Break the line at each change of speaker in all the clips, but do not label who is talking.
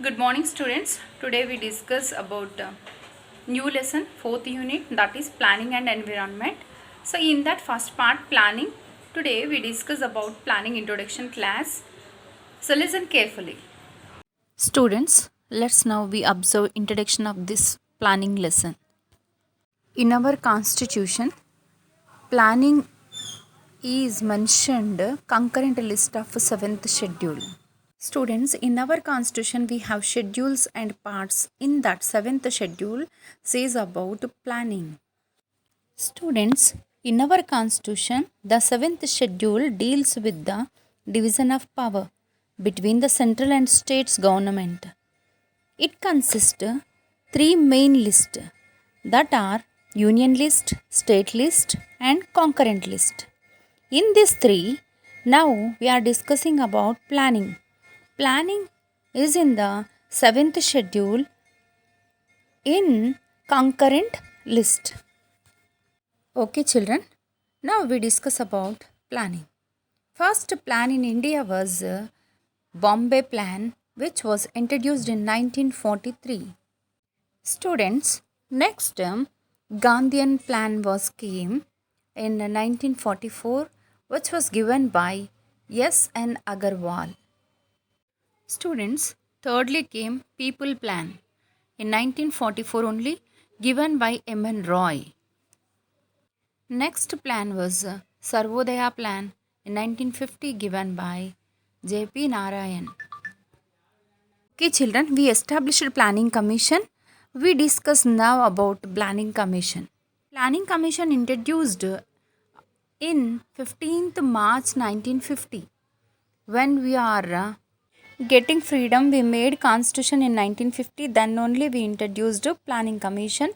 Good morning students. Today we discuss about new lesson 4th unit, that is planning and environment. So in that first part, planning, today we discuss about planning introduction class. So listen carefully. Students, let's now we observe introduction of this planning lesson. In our constitution, planning is mentioned concurrent list of 7th schedule. Students, in our constitution we have schedules and parts. In that 7th schedule says about planning. Students, in our constitution the 7th schedule deals with the division of power between the central and states government. It consists three main lists, that are union list, state list and concurrent list. In these three, now we are discussing about planning. Planning is in the 7th schedule in concurrent list. Okay children, now we discuss about planning. First plan in India was Bombay Plan, which was introduced in 1943. Students, next Gandhian Plan was came in 1944, which was given by S.N. Agarwal. Students, thirdly came People Plan in 1944 only, given by M.N. Roy. Next plan was Sarvodaya Plan in 1950, given by J.P. Narayan. Okay children, we established Planning Commission. We discuss now about Planning Commission. Planning Commission introduced in 15th March 1950. When we are getting freedom, we made constitution in 1950. Then only we introduced Planning Commission.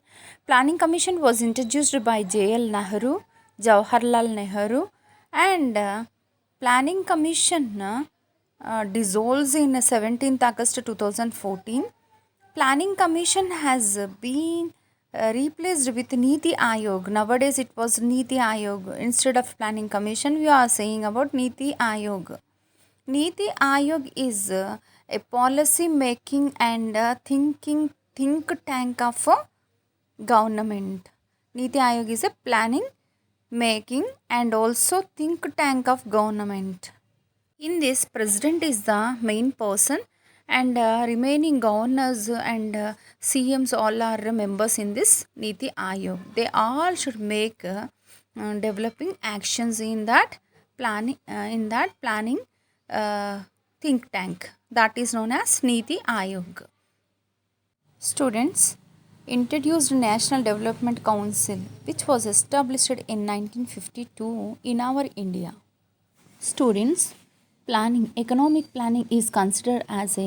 Planning Commission was introduced by J.L. Nehru, Jawaharlal Nehru, and Planning Commission dissolves in 17th August 2014. Planning Commission has been replaced with Niti Aayog. Nowadays it was Niti Aayog. Instead of Planning Commission, we are saying about Niti Aayog. Niti Aayog is a policy making and think tank of government. Niti Aayog is a planning, making and also think tank of government. In this, president is the main person and remaining governors and CMs all are members in this Niti Aayog. They all should make developing actions in that planning think tank, that is known as Niti Aayog. Students, introduced National Development Council, which was established in 1952 in our India. Students, economic planning is considered as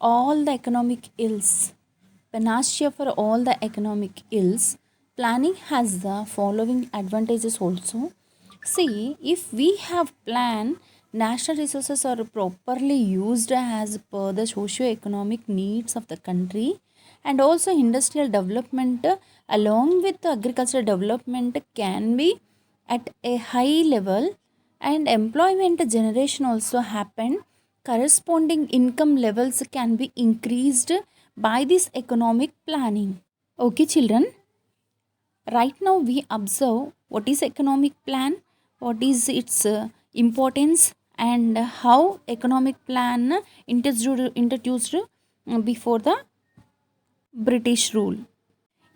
all the economic ills, panacea for all the economic ills. Planning has the following advantages also. See, if we have plan, national resources are properly used as per the socio-economic needs of the country, and also industrial development along with agricultural development can be at a high level, and employment generation also happen. Corresponding income levels can be increased by this economic planning. Okay children, right now we observe what is economic plan, what is its importance, and how economic plan introduced before the British rule.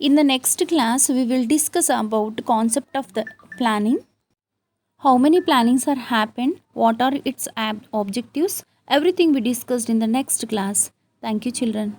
In the next class we will discuss about concept of the planning, how many plannings are happened, what are its objectives, everything we discussed in the next class. Thank you children.